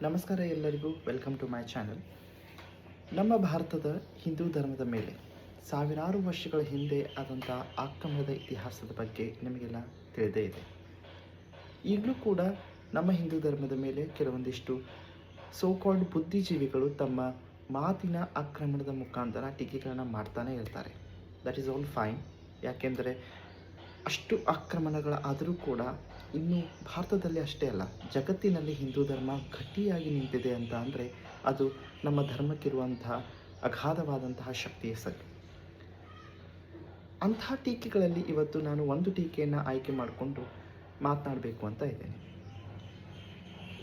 ನಮಸ್ಕಾರ ಎಲ್ಲರಿಗೂ, welcome to my channel. ನಮ್ಮ ಭಾರತದ ಹಿಂದೂ ಧರ್ಮದ ಮೇಲೆ ಸಾವಿರಾರು ವರ್ಷಗಳ ಹಿಂದೆ ಆದಂಥ ಆಕ್ರಮಣದ ಇತಿಹಾಸದ ಬಗ್ಗೆ ನಿಮಗೆಲ್ಲ ತಿಳಿದೇ ಇದೆ. ಈಗಲೂ ಕೂಡ ನಮ್ಮ ಹಿಂದೂ ಧರ್ಮದ ಮೇಲೆ ಕೆಲವೊಂದಿಷ್ಟು ಸೋಕಾಲ್ಡ್ ಬುದ್ಧಿಜೀವಿಗಳು ತಮ್ಮ ಮಾತಿನ ಆಕ್ರಮಣದ ಮುಖಾಂತರ ಟೀಕೆಗಳನ್ನು ಮಾಡ್ತಾನೆ ಇರ್ತಾರೆ. That is all fine. ಯಾಕೆಂದರೆ ಅಷ್ಟು ಆಕ್ರಮಣಗಳಾದರೂ ಕೂಡ ಇನ್ನು ಭಾರತದಲ್ಲಿ ಅಷ್ಟೇ ಅಲ್ಲ, ಜಗತ್ತಿನಲ್ಲಿ ಹಿಂದೂ ಧರ್ಮ ಗಟ್ಟಿಯಾಗಿ ನಿಂತಿದೆ ಅಂತ ಅಂದರೆ ಅದು ನಮ್ಮ ಧರ್ಮಕ್ಕಿರುವಂತಹ ಅಗಾಧವಾದಂತಹ ಶಕ್ತಿಯ ಸರಿ. ಅಂತಹ ಟೀಕೆಗಳಲ್ಲಿ ಇವತ್ತು ನಾನು ಒಂದು ಟೀಕೆಯನ್ನು ಆಯ್ಕೆ ಮಾಡಿಕೊಂಡು ಮಾತನಾಡಬೇಕು ಅಂತ ಇದ್ದೇನೆ.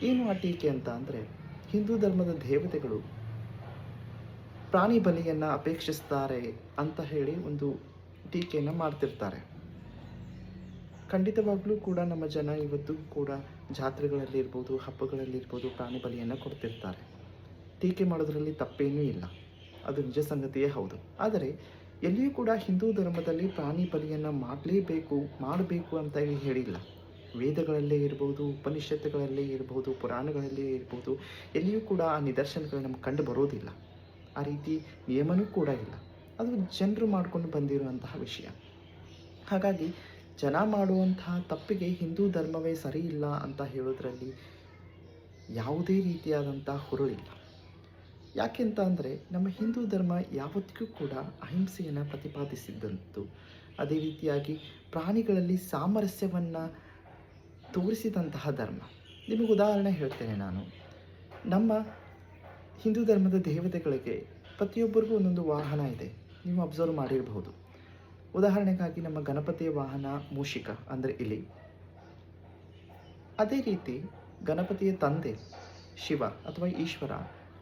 ಏನು ಆ ಟೀಕೆ ಅಂತ ಅಂದರೆ, ಹಿಂದೂ ಧರ್ಮದ ದೇವತೆಗಳು ಪ್ರಾಣಿ ಬಲಿಯನ್ನು ಅಪೇಕ್ಷಿಸ್ತಾರೆ ಅಂತ ಹೇಳಿ ಒಂದು ಟೀಕೆಯನ್ನು ಮಾಡ್ತಿರ್ತಾರೆ. ಖಂಡಿತವಾಗ್ಲೂ ಕೂಡ ನಮ್ಮ ಜನ ಇವತ್ತು ಕೂಡ ಜಾತ್ರೆಗಳಲ್ಲಿರ್ಬೋದು, ಹಬ್ಬಗಳಲ್ಲಿರ್ಬೋದು ಪ್ರಾಣಿ ಬಲಿಯನ್ನು ಕೊಡ್ತಿರ್ತಾರೆ. ಟೀಕೆ ಮಾಡೋದ್ರಲ್ಲಿ ತಪ್ಪೇನೂ ಇಲ್ಲ, ಅದು ನಿಜ ಸಂಗತಿಯೇ ಹೌದು. ಆದರೆ ಎಲ್ಲಿಯೂ ಕೂಡ ಹಿಂದೂ ಧರ್ಮದಲ್ಲಿ ಪ್ರಾಣಿ ಬಲಿಯನ್ನು ಮಾಡಬೇಕು ಅಂತ ಹೇಳಿಲ್ಲ. ವೇದಗಳಲ್ಲೇ ಇರ್ಬೋದು, ಉಪನಿಷತ್ತುಗಳಲ್ಲೇ ಇರ್ಬೋದು, ಪುರಾಣಗಳಲ್ಲೇ ಇರ್ಬೋದು, ಎಲ್ಲಿಯೂ ಕೂಡ ಆ ನಿದರ್ಶನಗಳು ನಮ್ಗೆ ಕಂಡು ಬರೋದಿಲ್ಲ. ಆ ರೀತಿ ನಿಯಮನೂ ಕೂಡ ಇಲ್ಲ. ಅದು ಜನರು ಮಾಡಿಕೊಂಡು ಬಂದಿರುವಂತಹ ವಿಷಯ. ಹಾಗಾಗಿ ಜನ ಮಾಡುವಂತಹ ತಪ್ಪಿಗೆ ಹಿಂದೂ ಧರ್ಮವೇ ಸರಿ ಇಲ್ಲ ಅಂತ ಹೇಳೋದ್ರಲ್ಲಿ ಯಾವುದೇ ರೀತಿಯಾದಂಥ ಹುರುಳಿಲ್ಲ. ಯಾಕೆಂತ ಅಂದರೆ ನಮ್ಮ ಹಿಂದೂ ಧರ್ಮ ಯಾವತ್ತಿಗೂ ಕೂಡ ಅಹಿಂಸೆಯನ್ನು ಪ್ರತಿಪಾದಿಸಿದ್ದಂತು. ಅದೇ ರೀತಿಯಾಗಿ ಪ್ರಾಣಿಗಳಲ್ಲಿ ಸಾಮರಸ್ಯವನ್ನು ತೋರಿಸಿದಂತಹ ಧರ್ಮ. ನಿಮಗೆ ಉದಾಹರಣೆ ಹೇಳ್ತೇನೆ ನಾನು. ನಮ್ಮ ಹಿಂದೂ ಧರ್ಮದ ದೇವತೆಗಳಿಗೆ ಪ್ರತಿಯೊಬ್ಬರಿಗೂ ಒಂದೊಂದು ವಾಹನ ಇದೆ. ನೀವು ಅಬ್ಸರ್ವ್ ಮಾಡಿರಬಹುದು. ಉದಾಹರಣೆಗಾಗಿ ನಮ್ಮ ಗಣಪತಿಯ ವಾಹನ ಮೂಷಿಕ ಅಂದರೆ ಇಲಿ. ಅದೇ ರೀತಿ ಗಣಪತಿಯ ತಂದೆ ಶಿವ ಅಥವಾ ಈಶ್ವರ,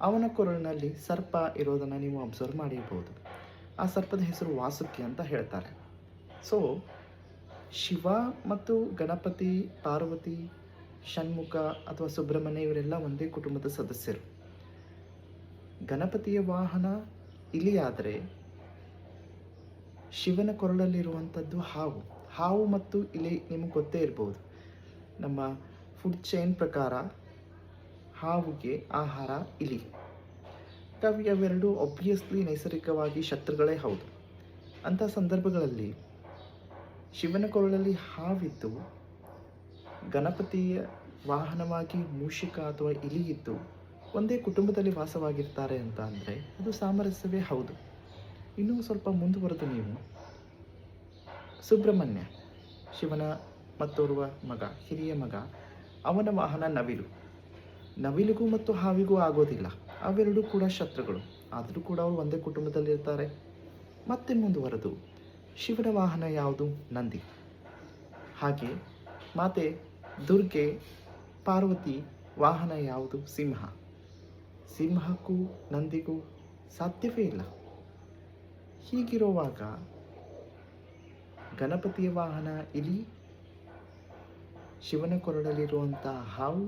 ಅವನ ಕೊರಳಿನಲ್ಲಿ ಸರ್ಪ ಇರೋದನ್ನು ನೀವು ಅಬ್ಸರ್ವ್ ಮಾಡಿರ್ಬೋದು. ಆ ಸರ್ಪದ ಹೆಸರು ವಾಸುಕಿ ಅಂತ ಹೇಳ್ತಾರೆ. ಸೊ ಶಿವ ಮತ್ತು ಗಣಪತಿ, ಪಾರ್ವತಿ, ಷಣ್ಮುಖ ಅಥವಾ ಸುಬ್ರಹ್ಮಣ್ಯ ಇವರೆಲ್ಲ ಒಂದೇ ಕುಟುಂಬದ ಸದಸ್ಯರು. ಗಣಪತಿಯ ವಾಹನ ಇಲಿಯಾದರೆ ಶಿವನ ಕೊರಳಲ್ಲಿರುವಂಥದ್ದು ಹಾವು ಮತ್ತು ಇಲಿ ನಿಮಗೆ ಗೊತ್ತೇ ಇರ್ಬೋದು. ನಮ್ಮ ಫುಡ್ ಚೈನ್ ಪ್ರಕಾರ ಹಾವಿಗೆ ಆಹಾರ ಇಲಿ. ಅವೆರಡು ಆಬ್ವಿಯಸ್ಲಿ ನೈಸರ್ಗಿಕವಾಗಿ ಶತ್ರುಗಳೇ ಹೌದು. ಅಂಥ ಸಂದರ್ಭಗಳಲ್ಲಿ ಶಿವನ ಕೊರಳಲ್ಲಿ ಹಾವಿದ್ದು ಗಣಪತಿಯ ವಾಹನವಾಗಿ ಮೂಷಿಕ ಅಥವಾ ಇಲಿ ಇದ್ದು ಒಂದೇ ಕುಟುಂಬದಲ್ಲಿ ವಾಸವಾಗಿರ್ತಾರೆ ಅಂತ ಅಂದರೆ ಅದು ಸಾಮರಸ್ಯವೇ ಹೌದು. ಇನ್ನೂ ಸ್ವಲ್ಪ ಮುಂದುವರೆದು ನೀವು ಸುಬ್ರಹ್ಮಣ್ಯ, ಶಿವನ ಮತ್ತೋರ್ವ ಮಗ, ಹಿರಿಯ ಮಗ, ಅವನ ವಾಹನ ನವಿಲಿಗೂ ಮತ್ತು ಹಾವಿಗೂ ಆಗೋದಿಲ್ಲ. ಅವೆರಡೂ ಕೂಡ ಶತ್ರುಗಳು, ಆದರೂ ಕೂಡ ಅವರು ಒಂದೇ ಕುಟುಂಬದಲ್ಲಿರ್ತಾರೆ. ಮತ್ತೆ ಮುಂದುವರೆದು ಶಿವನ ವಾಹನ ಯಾವುದು? ನಂದಿ. ಹಾಗೆ ಮಾತೆ ದುರ್ಗೆ, ಪಾರ್ವತಿ ವಾಹನ ಯಾವುದು? ಸಿಂಹಕ್ಕೂ ನಂದಿಗೂ ಸಾಧ್ಯವೇ ಇಲ್ಲ. ಹೀಗಿರುವಾಗ ಗಣಪತಿಯ ವಾಹನ ಇಲಿ, ಶಿವನ ಕೊರಳಲ್ಲಿರುವಂಥ ಹಾವು,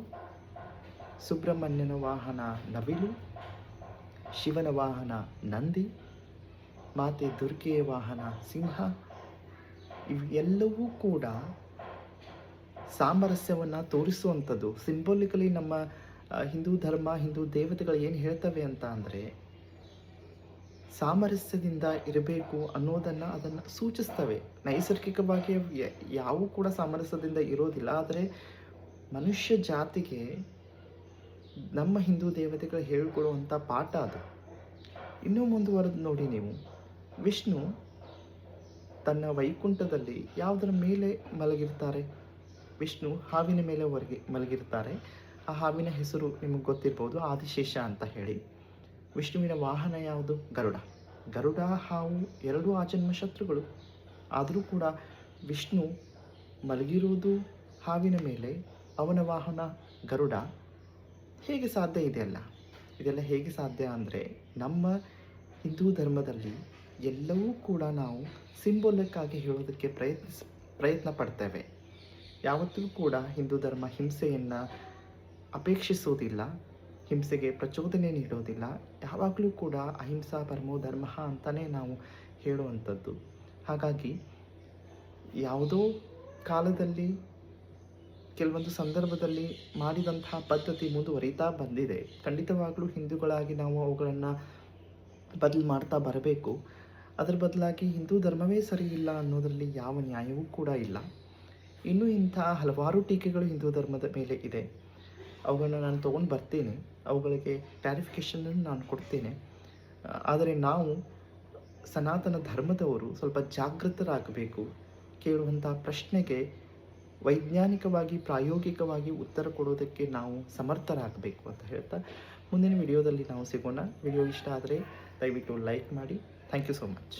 ಸುಬ್ರಹ್ಮಣ್ಯನ ವಾಹನ ನವಿಲು, ಶಿವನ ವಾಹನ ನಂದಿ, ಮಾತೆ ದುರ್ಗೆಯ ವಾಹನ ಸಿಂಹ. ಇವೆಲ್ಲವೂ ಕೂಡ ಸಾಮರಸ್ಯವನ್ನು ತೋರಿಸುವಂಥದ್ದು. ಸಿಂಬಾಲಿಕಲಿ ನಮ್ಮ ಹಿಂದೂ ಧರ್ಮ, ಹಿಂದೂ ದೇವತೆಗಳು ಏನು ಹೇಳ್ತವೆ ಅಂತ ಅಂದರೆ ಸಾಮರಸ್ಯದಿಂದ ಇರಬೇಕು ಅನ್ನೋದನ್ನು ಅದನ್ನು ಸೂಚಿಸ್ತವೆ. ನೈಸರ್ಗಿಕವಾಗಿ ಯಾವೂ ಕೂಡ ಸಾಮರಸ್ಯದಿಂದ ಇರೋದಿಲ್ಲ. ಆದರೆ ಮನುಷ್ಯ ಜಾತಿಗೆ ನಮ್ಮ ಹಿಂದೂ ದೇವತೆಗಳು ಹೇಳಿಕೊಡುವಂಥ ಪಾಠ ಅದು. ಇನ್ನೂ ಮುಂದುವರೆದು ನೋಡಿ ನೀವು, ವಿಷ್ಣು ತನ್ನ ವೈಕುಂಠದಲ್ಲಿ ಯಾವುದರ ಮೇಲೆ ಮಲಗಿರ್ತಾರೆ? ವಿಷ್ಣು ಹಾವಿನ ಮೇಲೆ ಮಲಗಿರ್ತಾರೆ. ಆ ಹಾವಿನ ಹೆಸರು ನಿಮಗೆ ಗೊತ್ತಿರ್ಬೋದು, ಆದಿಶೇಷ ಅಂತ ಹೇಳಿ. ವಿಷ್ಣುವಿನ ವಾಹನ ಯಾವುದು? ಗರುಡ, ಹಾವು ಎರಡೂ ಆಜನ್ಮ ಶತ್ರುಗಳು. ಆದರೂ ಕೂಡ ವಿಷ್ಣು ಮಲಗಿರುವುದು ಹಾವಿನ ಮೇಲೆ, ಅವನ ವಾಹನ ಗರುಡ. ಹೇಗೆ ಸಾಧ್ಯ ಇದೆಲ್ಲ ಹೇಗೆ ಸಾಧ್ಯ ಅಂದರೆ ನಮ್ಮ ಹಿಂದೂ ಧರ್ಮದಲ್ಲಿ ಎಲ್ಲವೂ ಕೂಡ ನಾವು ಸಿಂಬಾಲಿಕ್ಕಾಗಿ ಹೇಳೋದಕ್ಕೆ ಪ್ರಯತ್ನ ಪಡ್ತೇವೆ. ಯಾವತ್ತೂ ಕೂಡ ಹಿಂದೂ ಧರ್ಮ ಹಿಂಸೆಯನ್ನು ಅಪೇಕ್ಷಿಸೋದಿಲ್ಲ, ಹಿಂಸೆಗೆ ಪ್ರಚೋದನೆ ನೀಡೋದಿಲ್ಲ. ಯಾವಾಗಲೂ ಕೂಡ ಅಹಿಂಸಾ ಪರಮೋ ಧರ್ಮ ಅಂತಲೇ ನಾವು ಹೇಳುವಂಥದ್ದು. ಹಾಗಾಗಿ ಯಾವುದೋ ಕಾಲದಲ್ಲಿ ಕೆಲವೊಂದು ಸಂದರ್ಭದಲ್ಲಿ ಮಾಡಿದಂತಹ ಪದ್ಧತಿ ಮುಂದುವರಿತಾ ಬಂದಿದೆ. ಖಂಡಿತವಾಗ್ಲೂ ಹಿಂದೂಗಳಾಗಿ ನಾವು ಅವುಗಳನ್ನು ಬದಲು ಮಾಡ್ತಾ ಬರಬೇಕು. ಅದರ ಬದಲಾಗಿ ಹಿಂದೂ ಧರ್ಮವೇ ಸರಿ ಇಲ್ಲ ಅನ್ನೋದರಲ್ಲಿ ಯಾವ ನ್ಯಾಯವೂ ಕೂಡ ಇಲ್ಲ. ಇನ್ನೂ ಇಂಥ ಹಲವಾರು ಟೀಕೆಗಳು ಹಿಂದೂ ಧರ್ಮದ ಮೇಲೆ ಇದೆ. ಅವುಗಳನ್ನ ನಾನು ತೊಗೊಂಡು ಬರ್ತೇನೆ, ಅವುಗಳಿಗೆ ಕ್ಲಾರಿಫಿಕೇಷನನ್ನು ನಾನು ಕೊಡ್ತೇನೆ. ಆದರೆ ನಾವು ಸನಾತನ ಧರ್ಮದವರು ಸ್ವಲ್ಪ ಜಾಗೃತರಾಗಬೇಕು. ಕೇಳುವಂಥ ಪ್ರಶ್ನೆಗೆ ವೈಜ್ಞಾನಿಕವಾಗಿ ಪ್ರಾಯೋಗಿಕವಾಗಿ ಉತ್ತರ ಕೊಡೋದಕ್ಕೆ ನಾವು ಸಮರ್ಥರಾಗಬೇಕು ಅಂತ ಹೇಳ್ತಾ ಮುಂದಿನ ವಿಡಿಯೋದಲ್ಲಿ ನಾವು ಸಿಗೋಣ. ವಿಡಿಯೋ ಇಷ್ಟ ಆದರೆ ದಯವಿಟ್ಟು ಲೈಕ್ ಮಾಡಿ. Thank you so much.